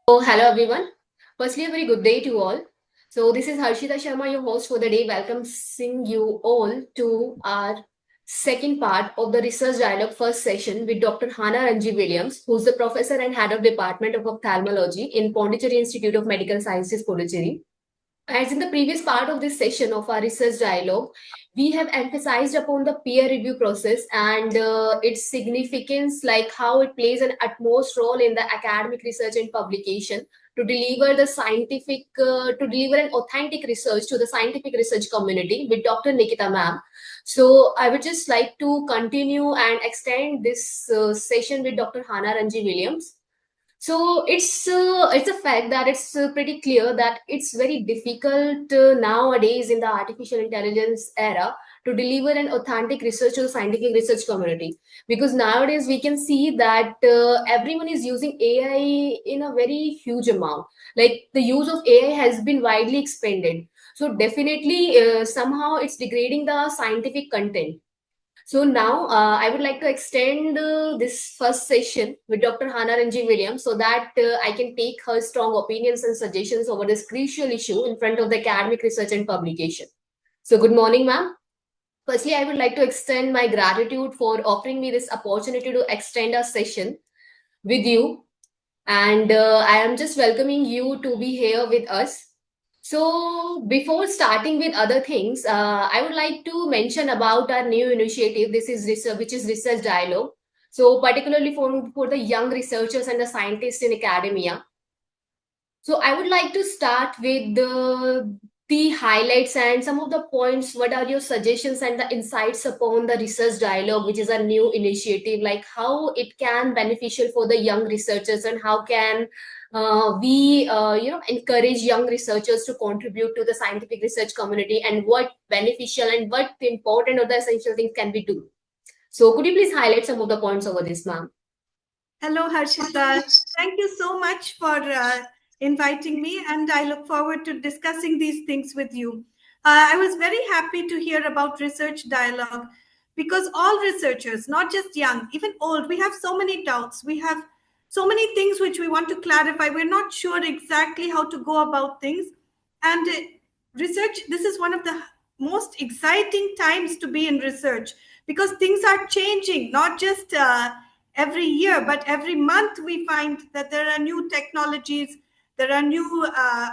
So, hello everyone. Firstly, a very good day to all. So, this is Harshita Sharma, your host for the day, welcoming you all to our second part of the Research Dialogue first session with Dr. Hannah Ranji Williams, who's the professor and head of Department of Ophthalmology in Pondicherry Institute of Medical Sciences, Pondicherry. As in the previous part of this session of our research dialogue, we have emphasized upon the peer review process and its significance, like how it plays an utmost role in the academic research and publication to deliver to deliver an authentic research to the scientific research community with Dr. Nikita ma'am. So I would just like to continue and extend this session with Dr. Hannah Ranji Williams. So it's a fact that it's pretty clear that it's very difficult nowadays in the artificial intelligence era to deliver an authentic research to the scientific research community, because nowadays we can see that everyone is using AI in a very huge amount. Like the use of AI has been widely expanded. So definitely somehow it's degrading the scientific content. So now I would like to extend this first session with Dr. Hannah Ranji Williams so that I can take her strong opinions and suggestions over this crucial issue in front of the academic research and publication. So good morning, ma'am. Firstly, I would like to extend my gratitude for offering me this opportunity to extend our session with you. And I am just welcoming you to be here with us. So, before starting with other things, I would like to mention about our new initiative. This is research, which is Research Dialogue. So, particularly for the young researchers and the scientists in academia. So, I would like to start with the highlights and some of the points. What are your suggestions and the insights upon the Research Dialogue, which is a new initiative, like how it can beneficial for the young researchers and how can we encourage young researchers to contribute to the scientific research community, and what beneficial and what important or the essential things can we do. So could you please highlight some of the points over this, ma'am? Hello, Harshita. Thank you so much for inviting me, and I look forward to discussing these things with you. I was very happy to hear about Research Dialogue because all researchers, not just young, even old, we have so many doubts. We have so many things which we want to clarify. We're not sure exactly how to go about things. And research, this is one of the most exciting times to be in research because things are changing, not just every year, but every month we find that there are new technologies, there are new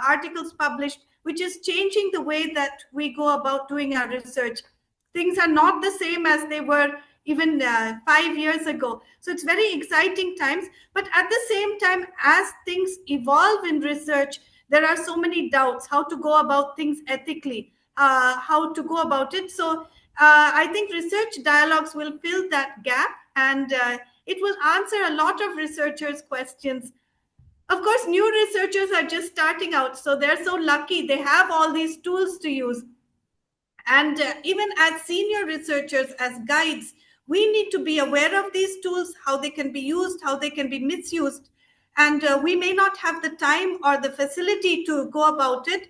articles published, which is changing the way that we go about doing our research. Things are not the same as they were even 5 years ago. So it's very exciting times. But at the same time, as things evolve in research, there are so many doubts how to go about things ethically, how to go about it. So I think research dialogues will fill that gap, and it will answer a lot of researchers' questions. Of course, new researchers are just starting out, so they're so lucky they have all these tools to use. And even as senior researchers, as guides, we need to be aware of these tools, how they can be used, how they can be misused. And we may not have the time or the facility to go about it.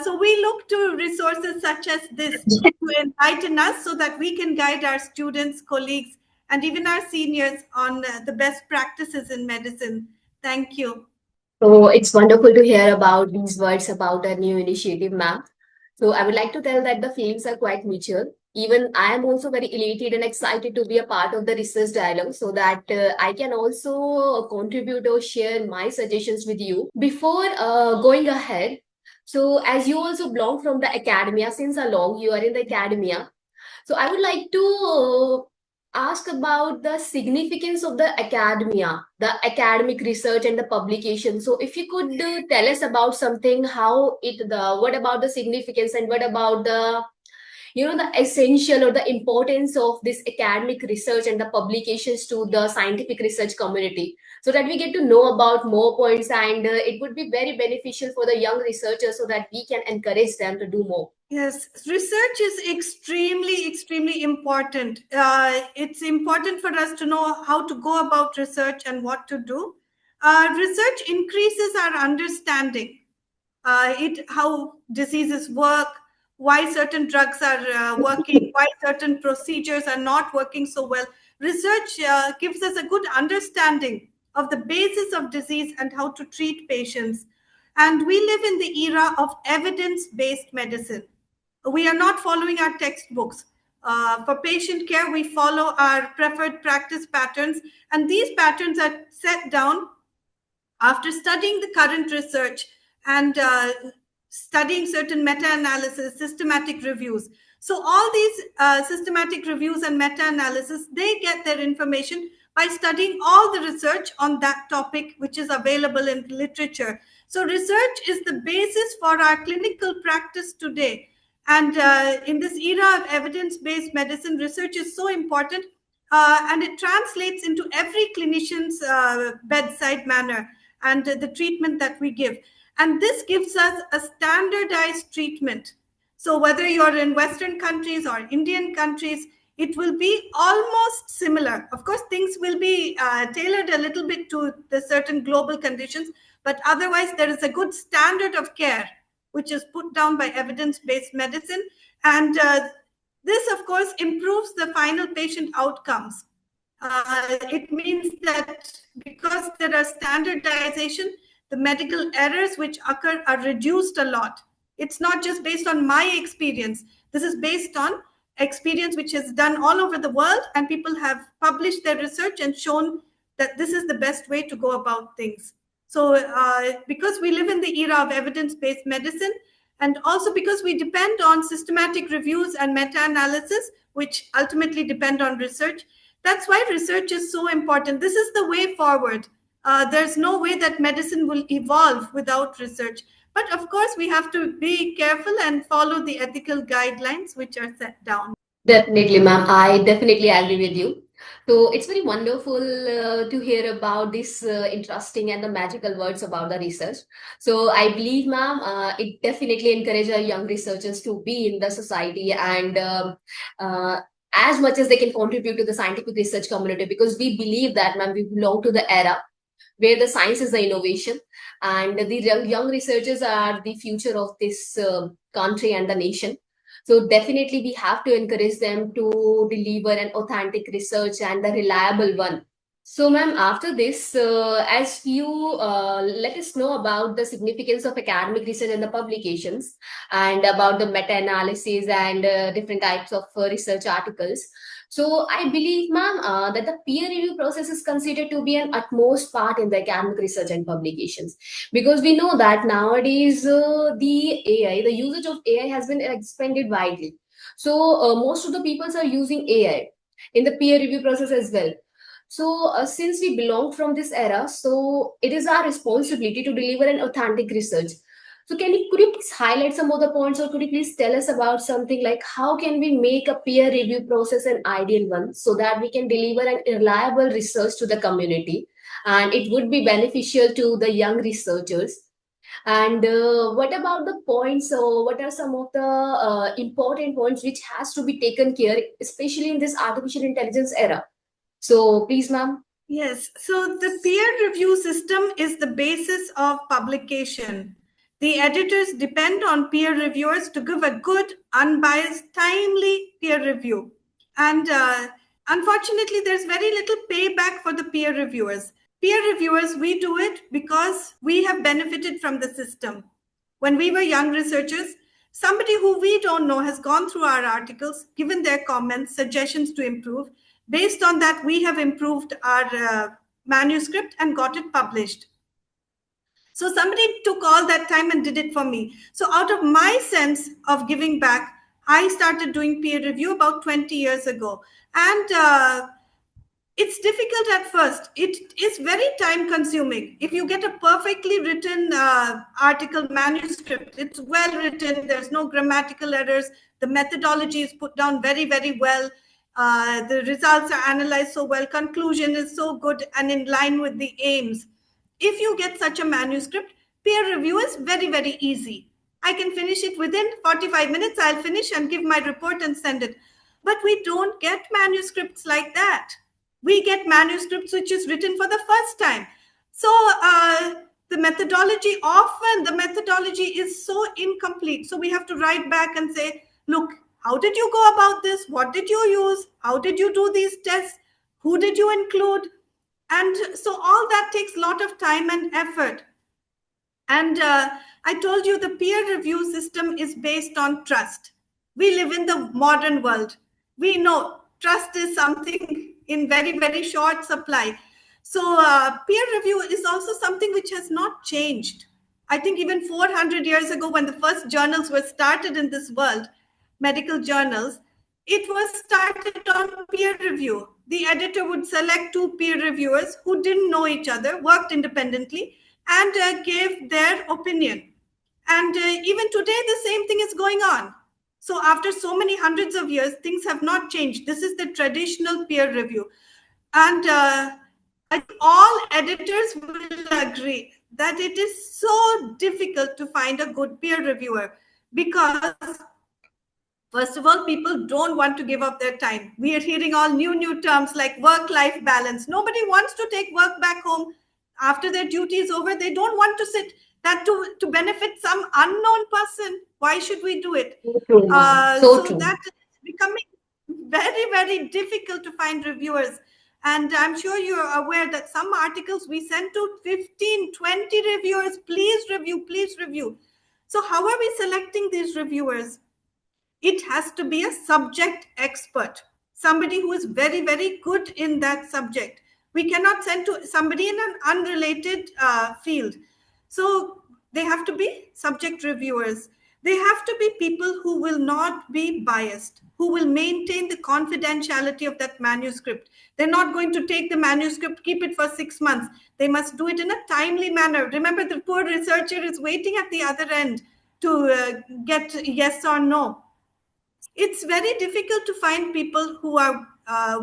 So we look to resources such as this to enlighten us so that we can guide our students, colleagues, and even our seniors on the best practices in medicine. Thank you. So it's wonderful to hear about these words about a new initiative, ma'am. So I would like to tell that the feelings are quite mutual. Even I am also very elated and excited to be a part of the research dialogue so that I can also contribute or share my suggestions with you. Before going ahead, so as you also belong from the academia, since how long you are in the academia, so I would like to ask about the significance of the academia, the academic research and the publication. So if you could tell us about something, what about the significance and what about the essential or the importance of this academic research and the publications to the scientific research community, so that we get to know about more points, and it would be very beneficial for the young researchers so that we can encourage them to do more. Yes, research is extremely, extremely important. It's important for us to know how to go about research and what to do. Research increases our understanding, how diseases work, why certain drugs are working, why certain procedures are not working so well. Research gives us a good understanding of the basis of disease and how to treat patients. And we live in the era of evidence-based medicine. We are not following our textbooks. For patient care, we follow our preferred practice patterns, and these patterns are set down after studying the current research and studying certain meta-analysis, systematic reviews. So all these systematic reviews and meta-analysis, they get their information by studying all the research on that topic, which is available in literature. So research is the basis for our clinical practice today. And in this era of evidence-based medicine, research is so important, and it translates into every clinician's bedside manner and the treatment that we give. And this gives us a standardized treatment. So whether you're in Western countries or Indian countries, it will be almost similar. Of course, things will be tailored a little bit to the certain global conditions, but otherwise there is a good standard of care, which is put down by evidence-based medicine. And this, of course, improves the final patient outcomes. It means that because there are standardization, the medical errors which occur are reduced a lot. It's not just based on my experience. This is based on experience which is done all over the world, and people have published their research and shown that this is the best way to go about things. So because we live in the era of evidence-based medicine, and also because we depend on systematic reviews and meta-analysis, which ultimately depend on research, that's why research is so important. This is the way forward. There's no way that medicine will evolve without research. But of course, we have to be careful and follow the ethical guidelines which are set down. Definitely, ma'am. I definitely agree with you. So it's very wonderful to hear about this interesting and the magical words about the research. So I believe, ma'am, it definitely encourages our young researchers to be in the society and as much as they can contribute to the scientific research community, because we believe that, ma'am, we belong to the era where the science is the innovation, and the young researchers are the future of this country and the nation. So definitely we have to encourage them to deliver an authentic research and the reliable one. So, ma'am, after this, as you let us know about the significance of academic research and the publications, and about the meta-analysis and different types of research articles. So, I believe, ma'am, that the peer review process is considered to be an utmost part in the academic research and publications, because we know that nowadays the AI, the usage of AI has been expanded widely. So, most of the people are using AI in the peer review process as well. So, since we belong from this era, so it is our responsibility to deliver an authentic research. So, could you please highlight some of the points, or could you please tell us about something like how can we make a peer review process an ideal one so that we can deliver an reliable research to the community and it would be beneficial to the young researchers? And what about the points, or what are some of the important points which has to be taken care, especially in this artificial intelligence era? So please, ma'am. Yes, so the peer review system is the basis of publication. The editors depend on peer reviewers to give a good, unbiased, timely peer review. And unfortunately, there's very little payback for the peer reviewers. Peer reviewers, we do it because we have benefited from the system. When we were young researchers, somebody who we don't know has gone through our articles, given their comments, suggestions to improve. Based on that, we have improved our manuscript and got it published. So somebody took all that time and did it for me. So out of my sense of giving back, I started doing peer review about 20 years ago. And it's difficult at first. It is very time consuming. If you get a perfectly written article manuscript, it's well written, there's no grammatical errors, the methodology is put down very, very well. The results are analyzed so well, conclusion is so good and in line with the aims. If you get such a manuscript, peer review is very, very easy. I can finish it within 45 minutes. I'll finish and give my report and send it. But we don't get manuscripts like that. We get manuscripts which is written for the first time. So the methodology is so incomplete. So we have to write back and say, look, how did you go about this? What did you use? How did you do these tests? Who did you include? And so all that takes a lot of time and effort. And I told you the peer review system is based on trust. We live in the modern world. We know trust is something in very, very short supply. So peer review is also something which has not changed. I think even 400 years ago, when the first journals were started in this world, medical journals, it was started on peer review. The editor would select two peer reviewers who didn't know each other, worked independently, and gave their opinion. And even today, the same thing is going on. So after so many hundreds of years, things have not changed. This is the traditional peer review. And I think all editors will agree that it is so difficult to find a good peer reviewer because, first of all, people don't want to give up their time. We are hearing all new terms like work-life balance. Nobody wants to take work back home after their duty is over. They don't want to sit that to benefit some unknown person. Why should we do it? So true, ma'am. So true. That is becoming very, very difficult to find reviewers. And I'm sure you're aware that some articles we send to 15, 20 reviewers, please review, please review. So how are we selecting these reviewers? It has to be a subject expert, somebody who is very, very good in that subject. We cannot send to somebody in an unrelated field. So they have to be subject reviewers. They have to be people who will not be biased, who will maintain the confidentiality of that manuscript. They're not going to take the manuscript, keep it for 6 months. They must do it in a timely manner. Remember, the poor researcher is waiting at the other end to get yes or no. It's very difficult to find people who are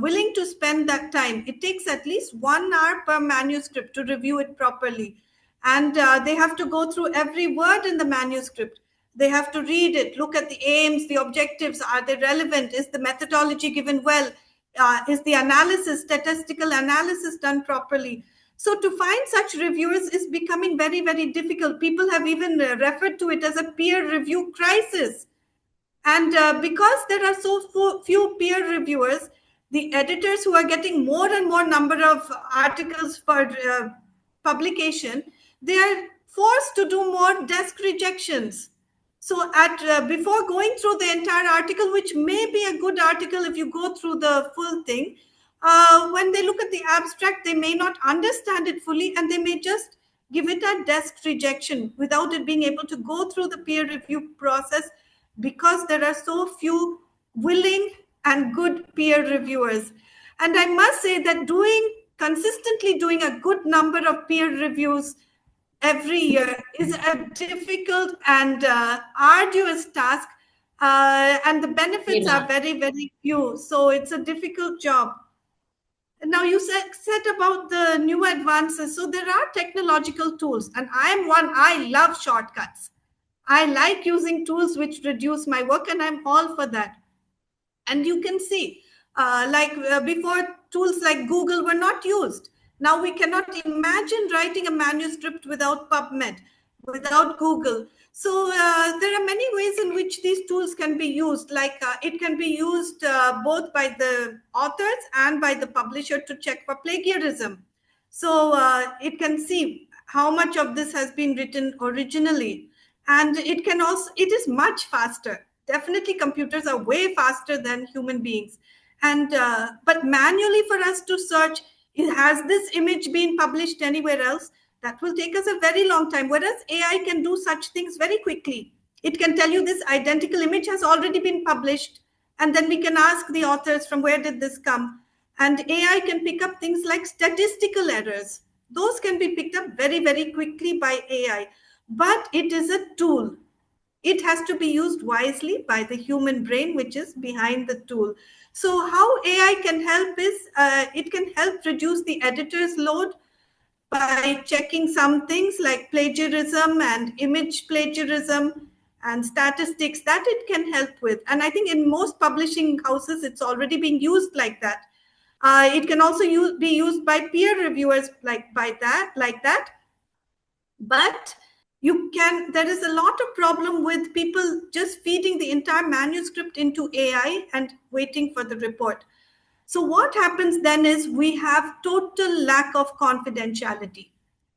willing to spend that time. It takes at least 1 hour per manuscript to review it properly. And they have to go through every word in the manuscript. They have to read it, look at the aims, the objectives. Are they relevant? Is the methodology given well? Is the analysis, statistical analysis done properly? So to find such reviewers is becoming very, very difficult. People have even referred to it as a peer review crisis. And because there are so few peer reviewers, the editors who are getting more and more number of articles for publication, they are forced to do more desk rejections. So before going through the entire article, which may be a good article if you go through the full thing, when they look at the abstract, they may not understand it fully and they may just give it a desk rejection without it being able to go through the peer review process, because there are so few willing and good peer reviewers. And I must say that consistently doing a good number of peer reviews every year is a difficult and arduous task. And the benefits are very, very few. So it's a difficult job. Now you said about the new advances. So there are technological tools, and I love shortcuts. I like using tools which reduce my work, and I'm all for that. And you can see, before, tools like Google were not used. Now we cannot imagine writing a manuscript without PubMed, without Google. So there are many ways in which these tools can be used. It can be used both by the authors and by the publisher to check for plagiarism. So it can see how much of this has been written originally. And it is much faster. Definitely computers are way faster than human beings. And but manually for us to search, has this image been published anywhere else? That will take us a very long time. Whereas AI can do such things very quickly. It can tell you this identical image has already been published. And then we can ask the authors, from where did this come? And AI can pick up things like statistical errors. Those can be picked up very, very quickly by AI. But it is a tool. It has to be used wisely by the human brain, which is behind the tool. So how AI can help is, it can help reduce the editor's load by checking some things like plagiarism and image plagiarism and statistics that it can help with. And I think in most publishing houses, it's already being used like that. It can also be used by peer reviewers like that. But there is a lot of problem with people just feeding the entire manuscript into AI and waiting for the report. So what happens then is we have total lack of confidentiality.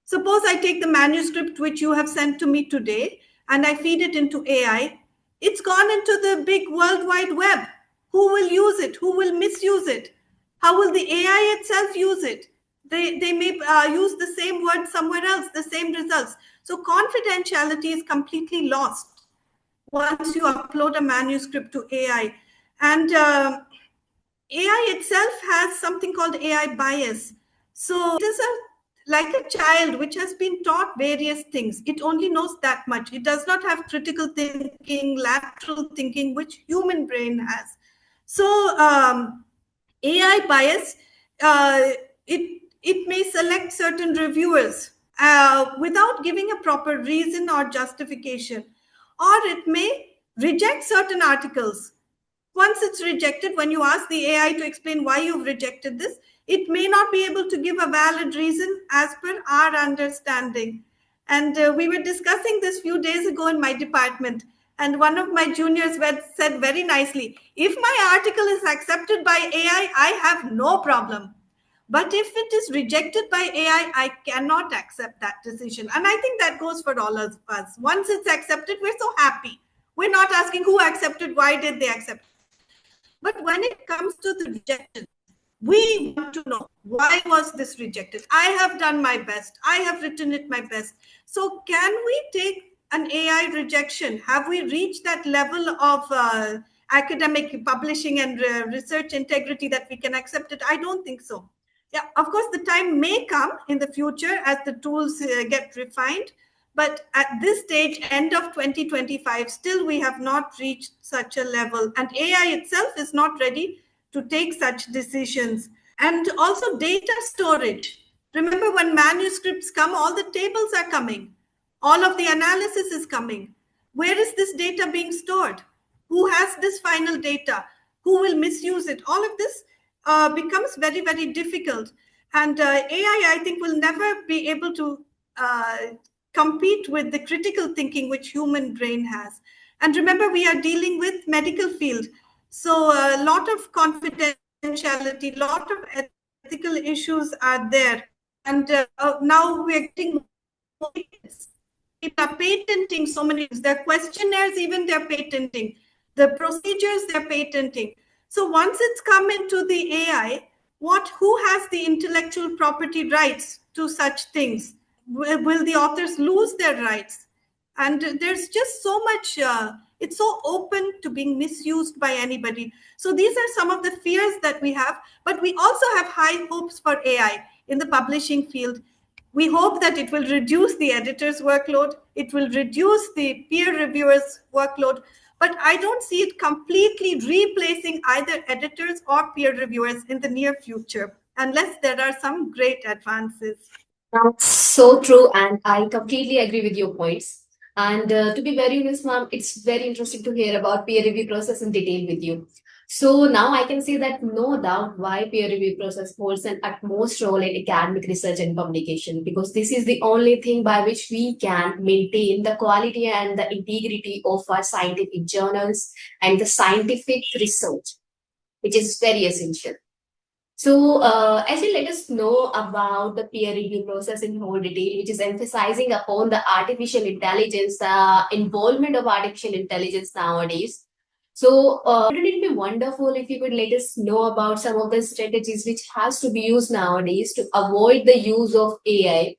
Suppose I take the manuscript which you have sent to me today and I feed it into AI. It's gone into the big World Wide Web. Who will use it? Who will misuse it? How will the AI itself use it? They may use the same word somewhere else, the same results. So confidentiality is completely lost once you upload a manuscript to AI. And AI itself has something called AI bias. So it is like a child which has been taught various things. It only knows that much. It does not have critical thinking, lateral thinking, which human brain has. So AI bias, it may select certain reviewers without giving a proper reason or justification, or it may reject certain articles. Once it's rejected, when you ask the AI to explain why you've rejected this, it may not be able to give a valid reason as per our understanding. And we were discussing this few days ago in my department. And one of my juniors said very nicely, if my article is accepted by AI, I have no problem. But if it is rejected by AI, I cannot accept that decision. And I think that goes for all of us. Once it's accepted, we're so happy. We're not asking who accepted, why did they accept. But when it comes to the rejection, we want to know, why was this rejected? I have done my best. I have written it my best. So can we take an AI rejection? Have we reached that level of academic publishing and research integrity that we can accept it? I don't think so. Yeah, of course, the time may come in the future as the tools get refined. But at this stage, end of 2025, still we have not reached such a level. And AI itself is not ready to take such decisions. And also data storage. Remember, when manuscripts come, all the tables are coming. All of the analysis is coming. Where is this data being stored? Who has this final data? Who will misuse it? All of this becomes very, very difficult. And AI, I think, will never be able to compete with the critical thinking which human brain has. And remember, we are dealing with medical field. So a lot of confidentiality, a lot of ethical issues are there. And now we're getting more. People are patenting so many things. Their questionnaires, even they're patenting. The procedures, they're patenting. So once it's come into the AI, who has the intellectual property rights to such things? Will the authors lose their rights? And there's just so much, it's so open to being misused by anybody. So these are some of the fears that we have, but we also have high hopes for AI in the publishing field. We hope that it will reduce the editor's workload, it will reduce the peer reviewers' workload, but I don't see it completely replacing either editors or peer reviewers in the near future, unless there are some great advances. That's so true, and I completely agree with your points. And to be very honest, ma'am, it's very interesting to hear about peer review process in detail with you. So now I can say that no doubt why peer review process holds an utmost role in academic research and publication, because this is the only thing by which we can maintain the quality and the integrity of our scientific journals and the scientific research, which is very essential. So, as you let us know about the peer review process in more detail, which is emphasizing upon the artificial intelligence, involvement of artificial intelligence nowadays. So, wouldn't it be wonderful if you could let us know about some of the strategies which has to be used nowadays to avoid the use of AI,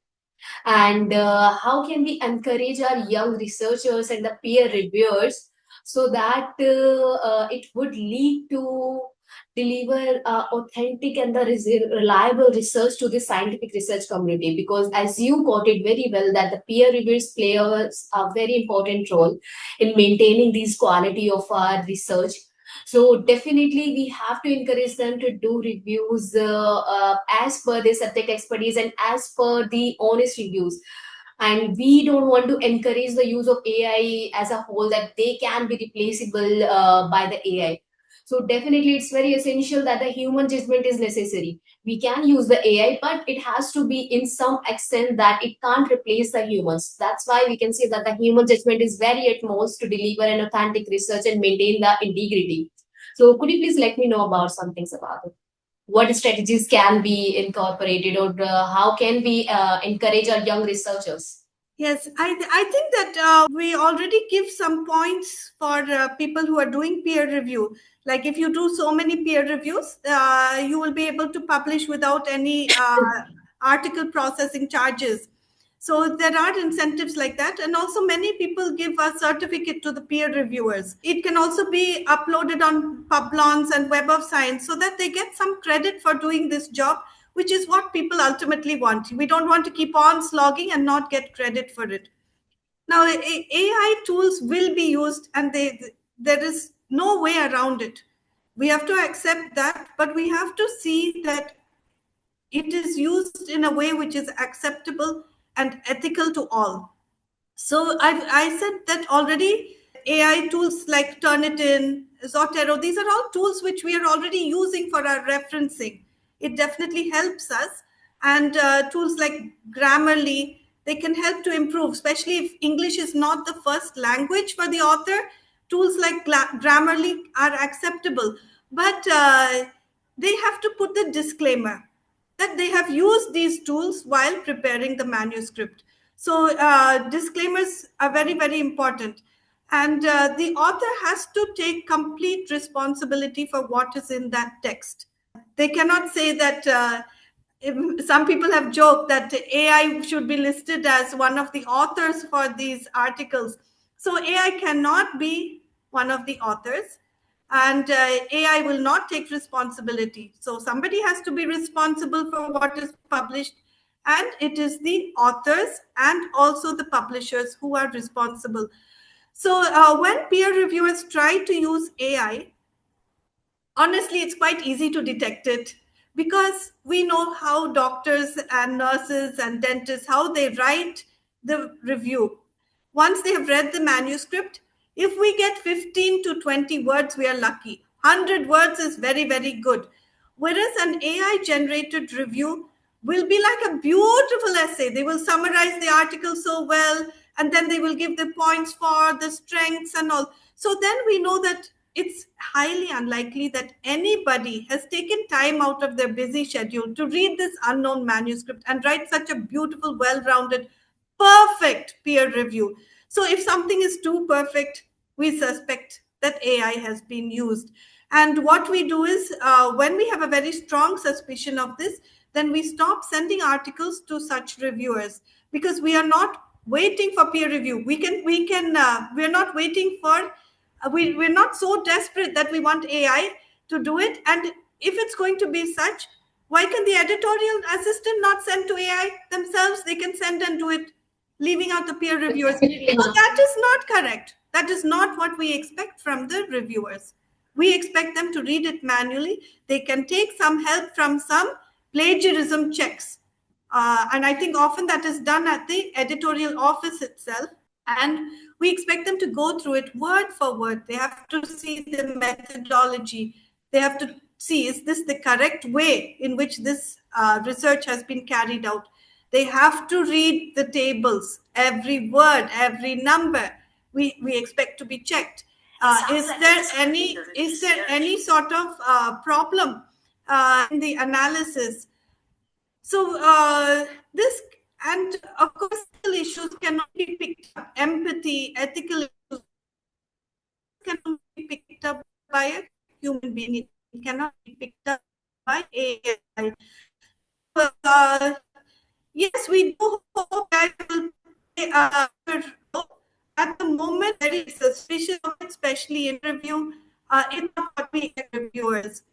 and how can we encourage our young researchers and the peer reviewers so that it would lead to deliver authentic and the reliable research to the scientific research community? Because as you quoted very well that the peer reviewers play a very important role in maintaining these quality of our research. So definitely we have to encourage them to do reviews as per their subject expertise and as per the honest reviews. And we don't want to encourage the use of AI as a whole, that they can be replaceable by the AI. So definitely it's very essential that the human judgment is necessary. We can use the AI, but it has to be in some extent that it can't replace the humans. That's why we can say that the human judgment is very utmost to deliver an authentic research and maintain the integrity. So could you please let me know about some things about it? what strategies can be incorporated, or how can we encourage our young researchers? Yes, I think that we already give some points for people who are doing peer review. Like if you do so many peer reviews, you will be able to publish without any article processing charges. So there are incentives like that. And also many people give a certificate to the peer reviewers. It can also be uploaded on Publons and Web of Science so that they get some credit for doing this job, which is what people ultimately want. We don't want to keep on slogging and not get credit for it. Now, AI tools will be used, and there is no way around it. We have to accept that, but we have to see that it is used in a way which is acceptable and ethical to all. So I said that already. AI tools like Turnitin, Zotero, these are all tools which we are already using for our referencing. It definitely helps us. And tools like Grammarly, they can help to improve, especially if English is not the first language for the author. Tools like Grammarly are acceptable, but they have to put the disclaimer that they have used these tools while preparing the manuscript. So disclaimers are very, very important. And the author has to take complete responsibility for what is in that text. They cannot say that some people have joked that AI should be listed as one of the authors for these articles. So AI cannot be one of the authors, and AI will not take responsibility. So somebody has to be responsible for what is published, and it is the authors and also the publishers who are responsible. So when peer reviewers try to use AI, honestly, it's quite easy to detect it because we know how doctors and nurses and dentists, how they write the review. Once they have read the manuscript, if we get 15 to 20 words, we are lucky. 100 words is very, very good. Whereas an AI generated review will be like a beautiful essay. They will summarize the article so well, and then they will give the points for the strengths and all. So then we know that it's highly unlikely that anybody has taken time out of their busy schedule to read this unknown manuscript and write such a beautiful, well rounded, perfect peer review. So if something is too perfect, we suspect that AI has been used. And what we do is when we have a very strong suspicion of this, then we stop sending articles to such reviewers because we are not waiting for peer review. We're not waiting for we're not so desperate that we want AI to do it. And if it's going to be such, why can the editorial assistant not send to AI themselves? They can send and do it, leaving out the peer reviewers. So that is not correct. That is not what we expect from the reviewers. We expect them to read it manually. They can take some help from some plagiarism checks. And I think often that is done at the editorial office itself. And we expect them to go through it word for word. They have to see the methodology. They have to see, is this the correct way in which this research has been carried out? They have to read the tables, every word, every number. We expect to be checked. Is there any sort of problem in the analysis? So this, and of course, ethical issues cannot be picked up. Empathy, ethical issues cannot be picked up by a human being. It cannot be picked up by AI. Yes, we do hope AI will play a role. At the moment, very suspicious of it, especially in review. It's not what we get reviewers.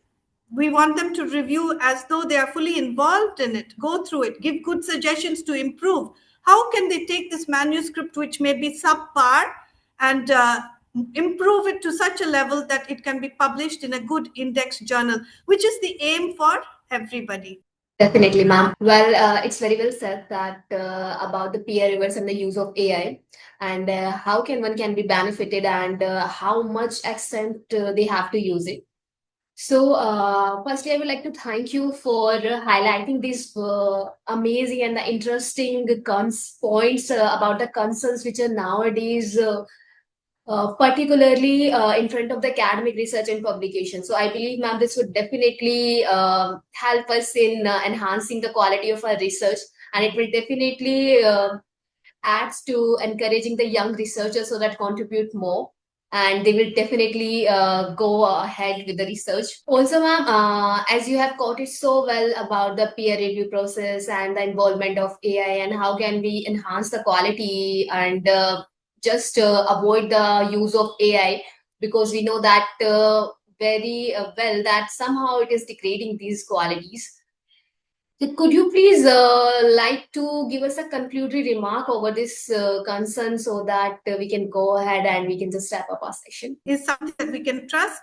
We want them to review as though they are fully involved in it, go through it, give good suggestions to improve. How can they take this manuscript, which may be subpar, and improve it to such a level that it can be published in a good index journal, which is the aim for everybody. Definitely, ma'am. Well, it's very well said that about the peer reviewers and the use of AI, and how can one can be benefited, and how much extent they have to use it. So, firstly, I would like to thank you for highlighting these amazing and the interesting points about the concerns which are nowadays particularly in front of the academic research and publication. So I believe, ma'am, this would definitely help us in enhancing the quality of our research, and it will definitely adds to encouraging the young researchers so that contribute more, and they will definitely go ahead with the research. Also, ma'am, as you have quoted so well about the peer review process and the involvement of AI and how can we enhance the quality and just avoid the use of AI, because we know that very well that somehow it is degrading these qualities. So could you please like to give us a concluding remark over this concern so that we can go ahead and we can just wrap up our session? Is something that we can trust.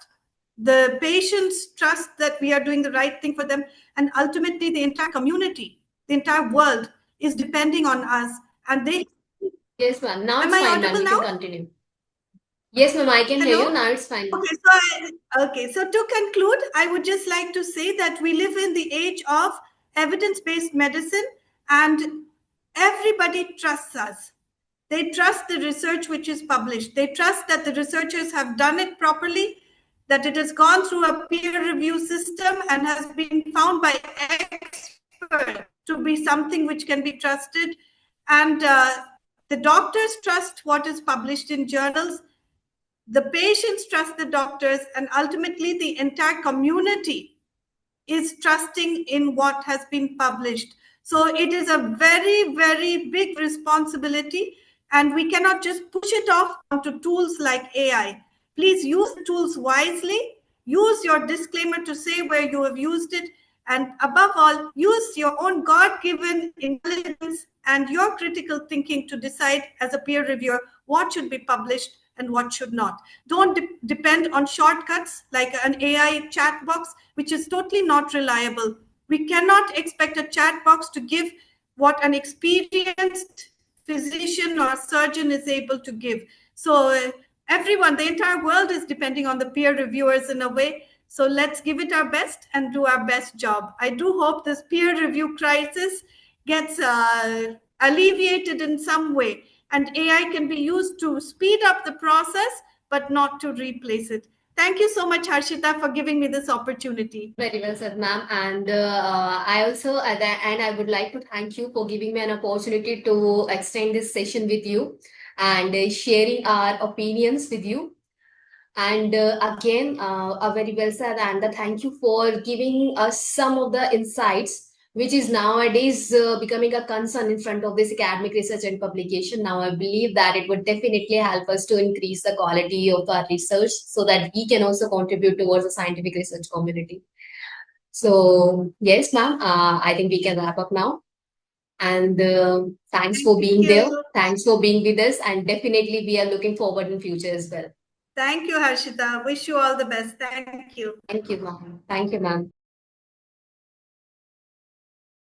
The patients trust that we are doing the right thing for them. And ultimately, the entire community, the entire world is depending on us. And they. Yes, ma'am. Now Am it's I fine, ma'am. audible You now? can continue. Yes, ma'am. I can hear you. Hello? Now it's fine. Okay, so to conclude, I would just like to say that we live in the age of evidence-based medicine, and everybody trusts us. They trust the research which is published. They trust that the researchers have done it properly, that it has gone through a peer review system and has been found by experts to be something which can be trusted. And the doctors trust what is published in journals. The patients trust the doctors, and ultimately the entire community is trusting in what has been published. So it is a very, very big responsibility, and we cannot just push it off onto tools like AI. Please use the tools wisely. Use your disclaimer to say where you have used it. And above all, use your own God-given intelligence and your critical thinking to decide as a peer reviewer what should be published and what should not. Don't depend on shortcuts like an AI chat box, which is totally not reliable. We cannot expect a chat box to give what an experienced physician or surgeon is able to give. So everyone, the entire world is depending on the peer reviewers in a way. So let's give it our best and do our best job. I do hope this peer review crisis gets alleviated in some way, and AI can be used to speed up the process, but not to replace it. Thank you so much, Harshita, for giving me this opportunity. Very well said, ma'am. And I also, at the end, I would like to thank you for giving me an opportunity to extend this session with you and sharing our opinions with you. And again, very well said, and thank you for giving us some of the insights, which is nowadays becoming a concern in front of this academic research and publication. Now, I believe that it would definitely help us to increase the quality of our research so that we can also contribute towards the scientific research community. So, yes, ma'am, I think we can wrap up now. And thanks for being there. Thanks for being with us. And definitely, we are looking forward in future as well. Thank you, Harshita. Wish you all the best. Thank you. Thank you, ma'am. Thank you, ma'am.